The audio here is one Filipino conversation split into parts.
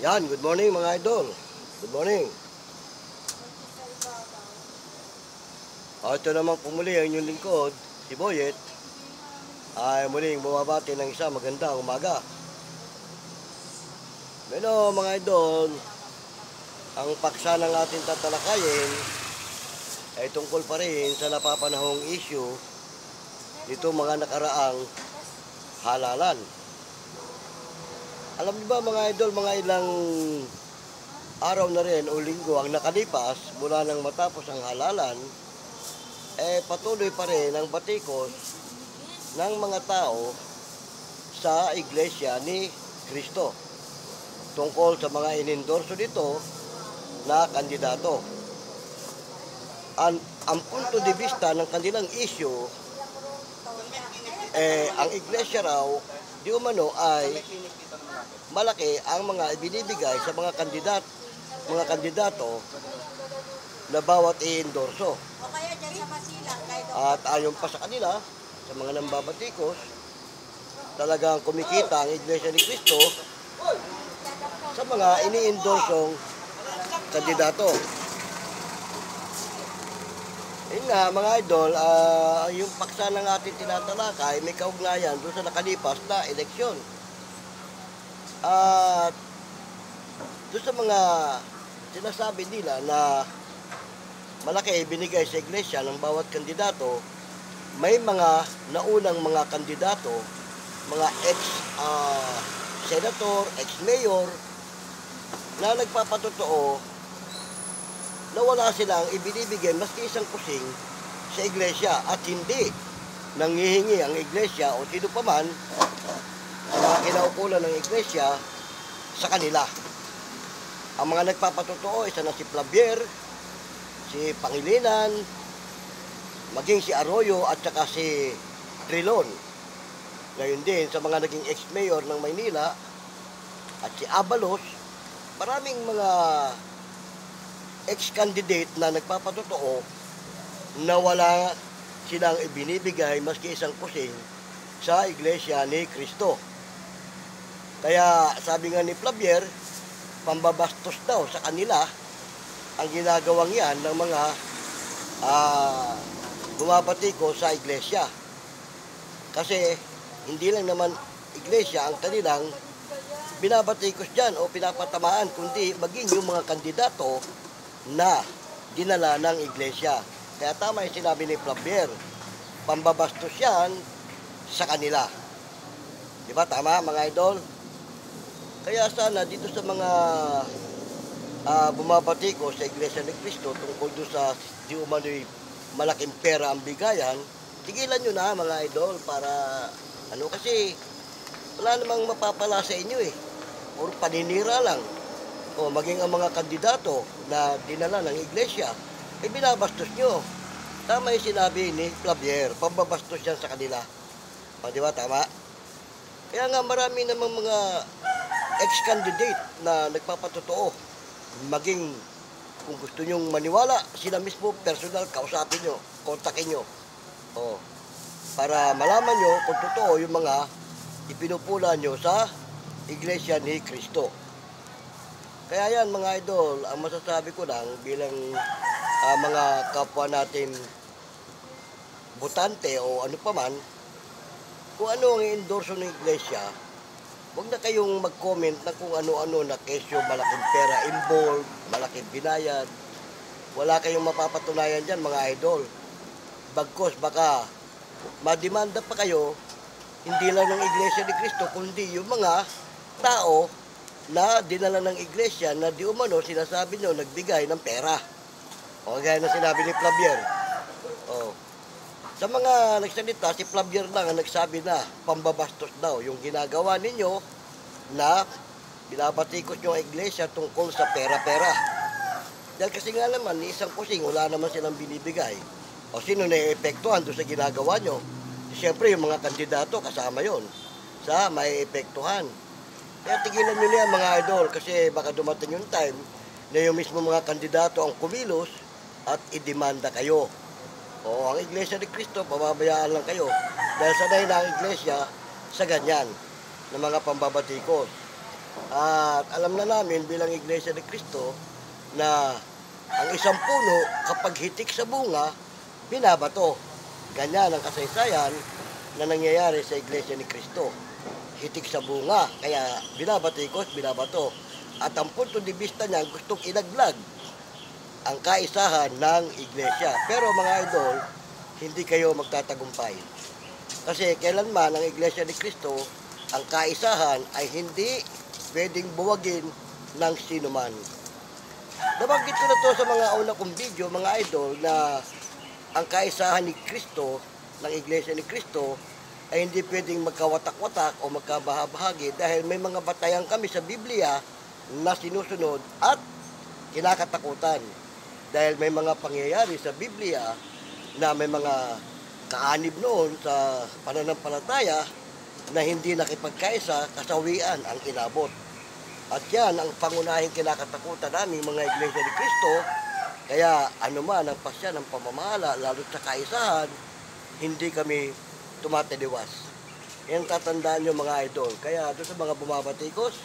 Yan, good morning mga idol. Good morning. Ito naman pumuli ang inyong lingkod, si Boyet, ay muling bumabati ng isa magandang umaga. Pero mga idol, ang paksa ng ating tatalakayin ay tungkol pa rin sa napapanahong issue dito mga nakaraang halalan. Alam niyo ba mga idol, mga ilang araw na rin o linggo ang nakalipas mula nang matapos ang halalan, patuloy pa rin ang batikos ng mga tao sa Iglesia ni Cristo tungkol sa mga inendorso dito na kandidato. Ang punto de vista ng kanilang issue, ang Iglesia raw di umano ay malaki ang mga ibinibigay sa mga kandidato na bawat i-endorso. At ayon pa sa kanila, sa mga nambabatikos, talagang kumikita ang Iglesia ni Cristo sa mga ini-endorsong kandidato. Yun nga mga idol, yung paksa ng ating tinatalakay may kaugnayan doon sa nakalipas na eleksyon. At doon sa mga sinasabi nila na malaki binigay sa iglesia ng bawat kandidato, may mga naunang mga kandidato, mga ex-senator, ex-mayor, na nagpapatotoo na wala silang ibinibigay maski isang kusing sa iglesia at hindi nanghihingi ang iglesia o sino pa man mga kinaukulan ng iglesia sa kanila. Ang mga nagpapatotoo, isa na si Flavier, si Pangilinan, maging si Arroyo at saka si Trilon. Ngayon din sa mga naging ex-mayor ng Maynila at si Abalos, maraming mga ex-candidate na nagpapatotoo na wala silang ibinibigay maski isang kusing sa Iglesia ni Cristo. Kaya sabi nga ni Flavier, pambabastos daw sa kanila ang ginagawang yan ng mga bumabatiko sa iglesia. Kasi hindi lang naman iglesia ang kanilang binabatikos dyan o pinapatamaan, kundi maging yung mga kandidato na dinala ng iglesia. Kaya tama yung sinabi ni Flavier, pambabastos yan sa kanila. Diba tama mga idol? Kaya sana dito sa mga bumabatiko sa Iglesia ni Cristo tungkol doon sa di umano'y malaking pera ang bigayan, tigilan nyo na mga idol para kasi wala namang mapapala sa inyo or paninira lang. O maging ang mga kandidato na dinala ng Iglesia, binabastos nyo. Tama yung sinabi ni Flavier, pambabastos yan sa kanila. O di ba tama? Kaya nga marami namang mga ex-candidate na nagpapatotoo. Maging kung gusto nyong maniwala, sila mismo personal, kausapin nyo, kontakin nyo. Para malaman nyo kung totoo yung mga ipinupula nyo sa Iglesia ni Cristo. Kaya yan mga idol, ang masasabi ko lang bilang mga kapwa natin botante o ano pa man, kung ano ang i-endorso ng Iglesia, huwag na kayong mag-comment na kung ano-ano na kesyo, malaking pera involved, malaking binayad. Wala kayong mapapatunayan dyan mga idol. Bagkos baka mademanda pa kayo, hindi lang ng Iglesia ni Cristo, kundi yung mga tao na dinala ng Iglesia na di umano sinasabi nyo nagbigay ng pera. O gaya na sinabi ni Flavier. Sa mga nagsalita, si Flavier lang ang nagsabi na pambabastos daw yung ginagawa ninyo na binabatikos yung iglesia tungkol sa pera-pera. Dahil kasi nga naman, isang kusing, wala naman silang binibigay. O sino na-eepektuhan doon sa ginagawa nyo? Siyempre, yung mga kandidato kasama yon sa may-eepektuhan. Kaya tigilan nyo niya mga idol kasi baka dumating yung time na yung mismo mga kandidato ang kumilos at idemanda kayo. O ang Iglesia ni Cristo, pababayaan lang kayo. Dahil sanay na ang Iglesia sa ganyan, ng mga pambabatikos. At alam na namin bilang Iglesia ni Cristo na ang isang puno kapag hitik sa bunga, binabato. Ganyan ang kasaysayan na nangyayari sa Iglesia ni Cristo. Hitik sa bunga, kaya binabatikos, binabato. At ang punto de vista niya, gustong ilaglag ang kaisahan ng Iglesia. Pero mga idol, hindi kayo magtatagumpay. Kasi kailanman ang Iglesia ni Cristo, ang kaisahan ay hindi pwedeng buwagin ng sinuman. Nabanggit ko na to sa mga una kong video, mga idol, na ang kaisahan ni Cristo, ng Iglesia ni Cristo, ay hindi pwedeng magkawatak-watak o magkabahabahagi dahil may mga batayan kami sa Biblia na sinusunod at kinakatakutan. Dahil may mga pangyayari sa Biblia na may mga kaanib noon sa pananampalataya na hindi nakipagkaisa, kasawian ang inabot. At yan ang pangunahing kinakatakutan namin mga Iglesia ni Cristo. Kaya anuman ang pasya ng pamamahala, lalo sa kaisahan, hindi kami tumataliwas. Yan tatandaan nyo mga idol. Kaya doon sa mga bumabatikos,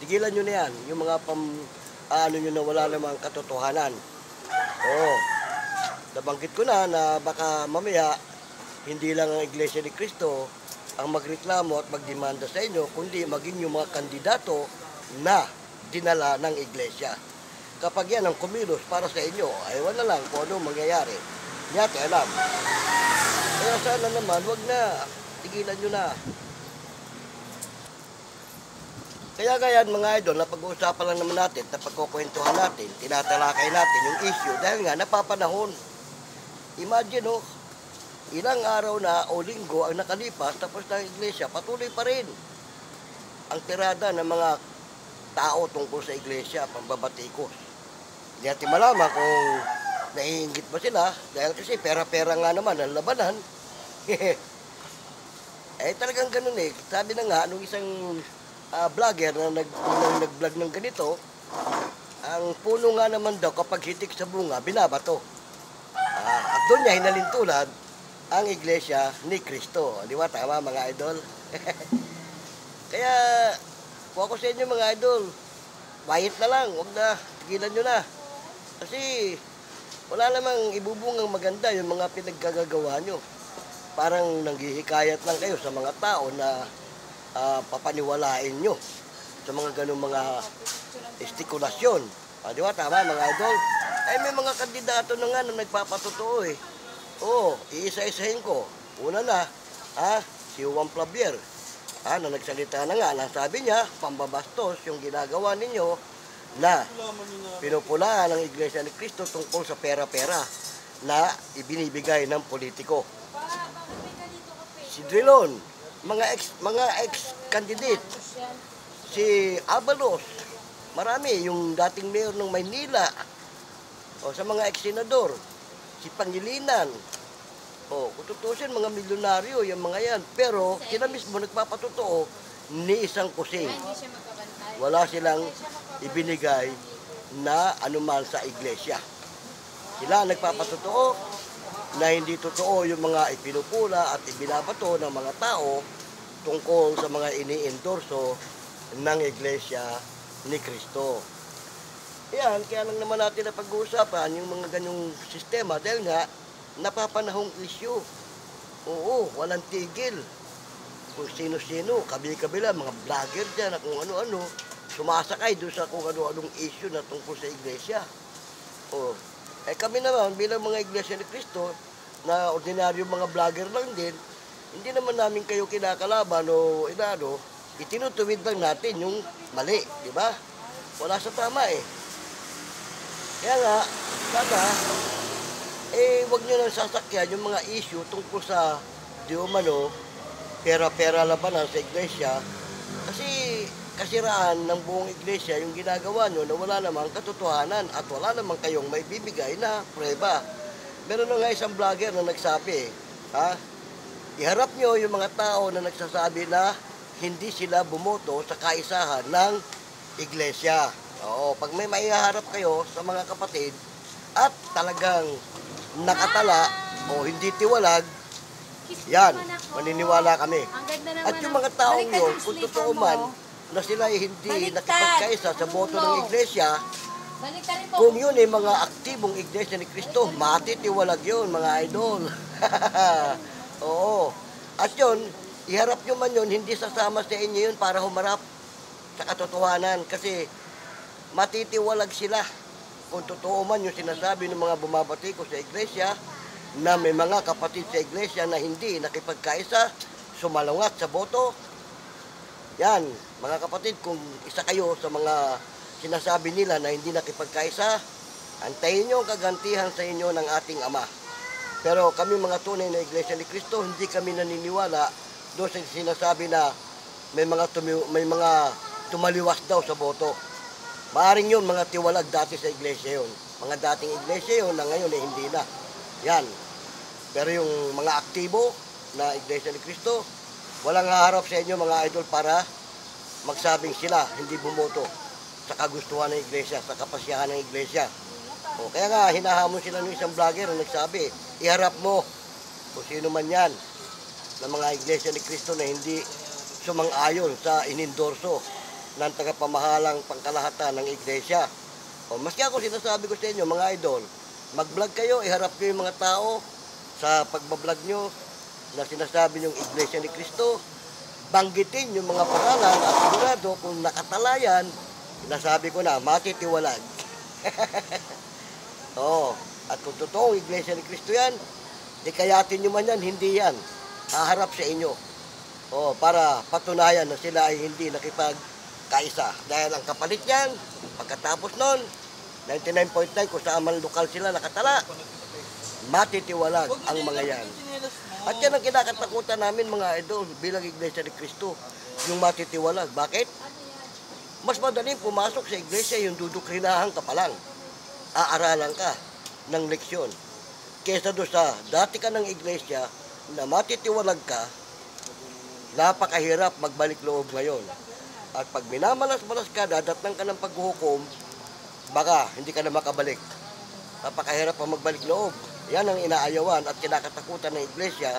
tigilan nyo na yan. Yung mga ano nyo na wala namang katotohanan. Oo. Nabanggit ko na baka mamaya, hindi lang ang Iglesia ni Cristo ang magreklamo at magdemanda sa inyo, kundi maging yung mga kandidato na dinala ng Iglesia. Kapag yan ang kumilos para sa inyo, ay wala lang kung ano mangyayari. Yate alam. Kaya sana naman, wag na. Tigilan nyo na. Kaya ganyan mga idol, napag-uusapan lang naman natin, napagkukwentuhan natin, tinatalakay natin yung issue dahil nga napapanahon. Imagine ilang araw na o linggo ang nakalipas tapos ng Iglesia, patuloy pa rin ang tirada ng mga tao tungkol sa Iglesia, pambabatikos. Hindi natin malaman kung naiingit ba sila dahil kasi pera-pera nga naman ang labanan. Talagang ganun eh. Sabi na nga, nung isang vlogger na nag-vlog ng ganito, ang puno nga naman daw kapag hitik sa bunga, binabato. At doon niya hinalintulan ang Iglesia ni Cristo. Di ba? Tama mga idol? Kaya, kung ako sa inyo mga idol, quiet na lang. Huwag na, tigilan nyo na. Kasi, wala namang ibubungang maganda yung mga pinaggagawa nyo. Parang nanghihikayat lang kayo sa mga tao na papaniwalain nyo sa mga ganung mga estikulasyon. Di ba? Tama mga idol? Ay may mga kandidato na nga na nagpapatotoo eh. Oo, iisa-isahin ko. Una na, si Juan Flavier. Na nagsalita na nga, sabi niya, pambabastos yung ginagawa ninyo na pinupulaan ng Iglesia ni Cristo tungkol sa pera-pera na ibinibigay ng politiko. Si Drilon, mga ex-candidate, si Abalos, marami, yung dating mayor ng Maynila, o sa mga ex-senador, si Pangilinan, kung tutusin, mga milyonaryo, yung mga yan, pero sila mismo nagpapatotoo ni isang kusing. Wala silang ibinigay na anuman sa iglesia. Sila nagpapatotoo na hindi totoo yung mga ipinupula at ibinabato ng mga tao tungkol sa mga ini-endorso ng Iglesia ni Cristo. Yan, kaya lang naman natin na pag-uusapan yung mga ganyong sistema dahil nga napapanahong issue. Oo, walang tigil. Kung sino-sino, kabi-kabila, mga vlogger dyan, kung ano-ano, sumasakay doon sa kung ano-anong issue na tungkol sa iglesia. Kami naman, bilang mga Iglesia ni Cristo, na ordinaryo mga vlogger lang din, hindi naman namin kayo kinakalaban o itinutuwid lang natin yung mali, di ba? Wala sa tama eh. Kaya nga, sana, wag nyo nang sasakyan yung mga issue tungkol sa di umano, pera-pera labanan sa iglesia. Kasi kasiraan ng buong iglesia yung ginagawa nyo na wala namang katotohanan at wala namang kayong may bibigay na prueba. Meron na nga isang vlogger na nagsabi, iharap nyo yung mga tao na nagsasabi na hindi sila bumoto sa kaisahan ng iglesia. Oo, pag may maiharap kayo sa mga kapatid at talagang nakatala o hindi tiwalag, yan, maniniwala kami. At yung mga taong yun, kung totoo man, na sila ay hindi Baliktad. nakipagkaisa sa boto ng iglesia, Baliktarin po. kung yun ay mga aktibong iglesia ni Cristo, matitiwalag yun, mga idol. Oo. At yun, iharap nyo man yun, hindi sasama sa inyo yun para humarap sa katotohanan. Kasi matitiwalag sila kung totoo man yung sinasabi ng mga bumabati ko sa iglesia, na may mga kapatid sa iglesia na hindi nakipagkaisa, sumalungat sa boto. Yan, mga kapatid, kung isa kayo sa mga sinasabi nila na hindi nakipagkaisa, antayin nyo ang kagantihan sa inyo ng ating Ama. Pero kami mga tunay na Iglesia ni Cristo, hindi kami naniniwala doon sa sinasabi na may mga tumaliwas daw sa boto. Maaring yun, mga tiwalag dati sa iglesia yun. Mga dating iglesia yun na ngayon eh hindi na. Yan. Pero yung mga aktibo na Iglesia ni Cristo, walang haharap sa inyo mga idol para magsabing sila hindi bumoto sa kagustuhan ng iglesia, sa kapasyahan ng iglesia. O, kaya nga, hinahamon sila ng isang vlogger na nagsabi, iharap mo kung sino man yan ng mga iglesia ni Cristo na hindi sumang-ayon sa inindorso ng tagapamahalang pangkalahatan ng iglesia. O, maski ako sinasabi ko sa inyo, mga idol, mag-vlog kayo, iharap nyo yung mga tao sa pagbablog nyo na sinasabi yung iglesia ni Cristo, banggitin yung mga pangalan at sigurado kung nakatalayan, nasabi ko na, matitiwalag. Oo. At kung totoong iglesia ni Cristo yan, di kayatin nyo man yan, hindi yan. Haharap sa inyo. Oo, para patunayan na sila ay hindi nakipagkaisa. Dahil ang kapalit yan, pagkatapos nun, 99.9 kung saan man lokal sila nakatala, matitiwalag ang mga yan. At yan ang kinakatakutan namin mga idol bilang iglesia ni Cristo, yung matitiwalag. Bakit? Mas madaling pumasok sa iglesia yung dudukrinahan ka pa lang. Aaralan ka ng leksyon. Kesa doon sa dati ka ng iglesia na matitiwalag ka, napakahirap magbalik loob ngayon. At pag minamalas-malas ka, dadatnan ka ng paghuhukom, baka hindi ka na makabalik. Napakahirap pa magbalik loob. Yan ang inaayawan at kinakatakutan ng iglesia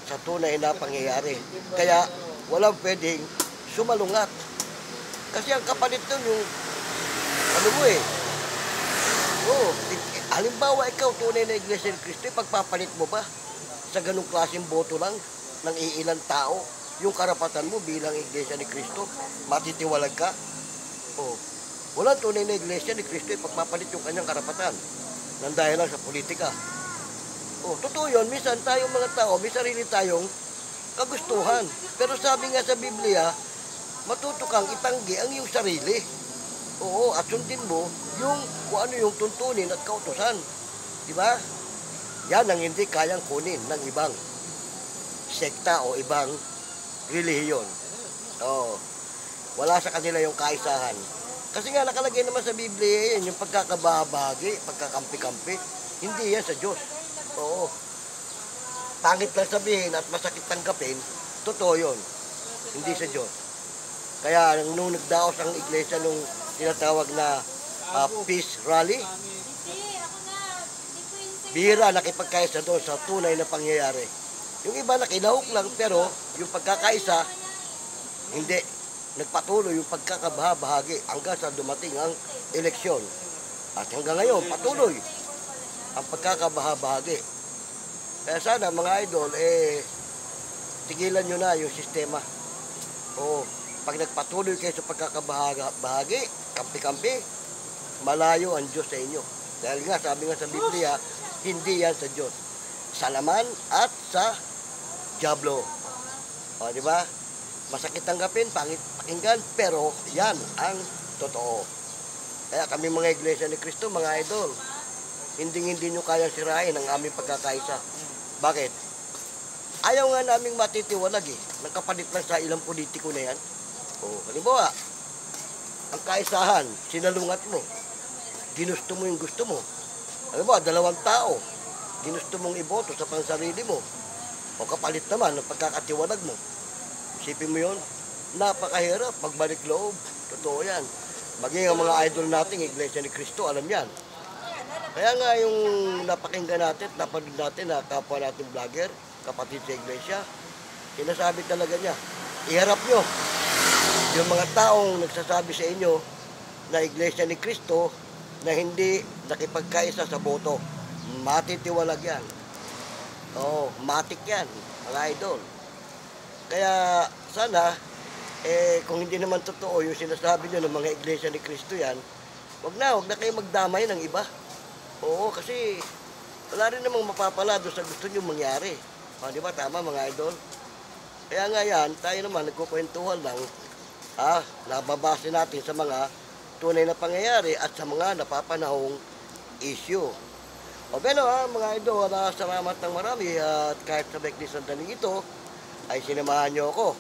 sa tunay na pangyayari. Kaya walang pwedeng sumalungat. Kasi ang kapalit nun yung, ano mo eh, oh, halimbawa ikaw tunay na iglesia ni Cristo, pagpapalit mo ba sa ganung klaseng boto lang ng iilang tao, yung karapatan mo bilang iglesia ni Cristo, matitiwalag ka? Oh, walang tunay na iglesia ni Cristo, pagpapalit yung kanyang karapatan nang dahil lang sa politika. Oh, totoo yun, minsan tayong mga tao, may sarili tayong kagustuhan. Pero sabi nga sa Biblia, matuto kang itanggi ang iyong sarili. Oo, at sundin mo yung kung ano yung tuntunin at kautusan. Diba? Yan ang hindi kayang kunin ng ibang sekta o ibang relihiyon. Oo. Wala sa kanila yung kaisahan. Kasi nga nakalagay naman sa Biblia yan, yung pagkakabahagi, pagkakampi-kampi. Hindi yan sa Diyos. Oo. Pangit lang sabihin at masakit tanggapin, totoo yun. Hindi sa Diyos. Kaya nung nagdaos ang iglesia nung tinatawag na peace rally, bihira nakipagkaisa doon sa tunay na pangyayari. Yung iba nakilahok lang pero yung pagkakaisa, hindi. Nagpatuloy yung pagkakabaha-bahagi hanggang sa dumating ang eleksyon. At hanggang ngayon, patuloy ang pagkakabaha-bahagi. Kaya sana mga idol, tigilan nyo na yung sistema. O, pag nagpatuloy kayo sa pagkakabahagi, kampi-kampi, malayo ang Diyos sa inyo. Dahil nga, sabi nga sa Biblia, hindi yan sa Diyos. Sa laman at sa diablo. O, di ba? Masakit tanggapin, pangit pakinggan, pero yan ang totoo. Kaya kami mga iglesia ni Cristo, mga idol, hindi nyo kayang sirain ang aming pagkakaisa. Bakit? Ayaw nga naming matitiwalag eh. Nagkapalit lang sa ilang politiko na yan. O, halimbawa, ang kaisahan, sinalungat mo. Ginusto mo yung gusto mo. Halimbawa, 2 tao, ginusto mong iboto sa pansarili mo. O kapalit naman ng pagkakatiwalag mo. Isipin mo yun, napakahirap, magbalik loob. Totoo yan. Maging ang mga idol natin, Iglesia ni Cristo, alam yan. Kaya nga yung napakinggan natin, napanood natin na kapwa natin vlogger, kapatid sa iglesia, sinasabi talaga niya, iharap nyo yung mga taong nagsasabi sa inyo na Iglesia ni Cristo na hindi nakipagkaisa sa boto. Matitiwalag yan. Oo, matik yan, mga idol. Kaya sana, kung hindi naman totoo yung sinasabi nyo ng mga Iglesia ni Cristo yan, wag na kayo magdamay ng iba. Oo, kasi wala rin namang mapapala doon sa gusto nyo mangyari. Di ba? Tama, mga idol? Kaya nga yan, tayo naman nagkukwentuhan lang, nababase natin sa mga tunay na pangyayari at sa mga napapanahong issue. O pero mga idol, salamat ng marami at kahit sa Beknis sandaling ito, ay sinamahan nyo ako.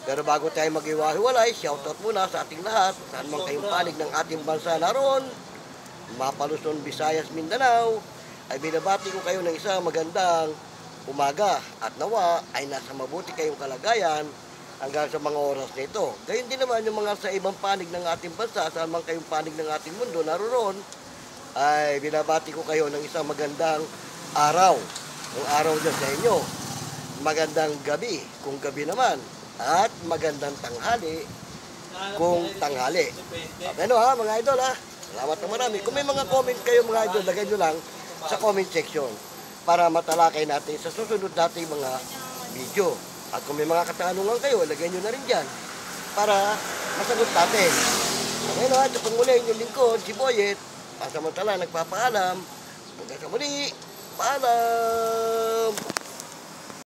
Pero bago tayo mag-iwahiwalay, shoutout muna sa ating lahat, saan man kayong panig ng ating bansa naroon, Mapaluson, Visayas, Mindanao, ay binabati ko kayo ng isang magandang umaga at nawa ay nasa mabuti kayong kalagayan hanggang sa mga oras na ito. Gayon din naman yung mga sa ibang panig ng ating bansa, saan man kayong panig ng ating mundo naroon, ay binabati ko kayo ng isang magandang araw. Ang araw dyan sa inyo. Magandang gabi, kung gabi naman. At magandang tanghali, kung tanghali. Ano mga idol Salamat na marami. Kung may mga comment kayo mga idol, lagay nyo lang sa comment section para matalakay natin sa susunod nating mga video. At kung may mga katanungan kayo, lagay nyo na rin dyan para masagot natin. Ngayon ito pang muli yung lingkod, si Boyet. Pasamantala, nagpapaalam. Hanggang sa muli, paalam!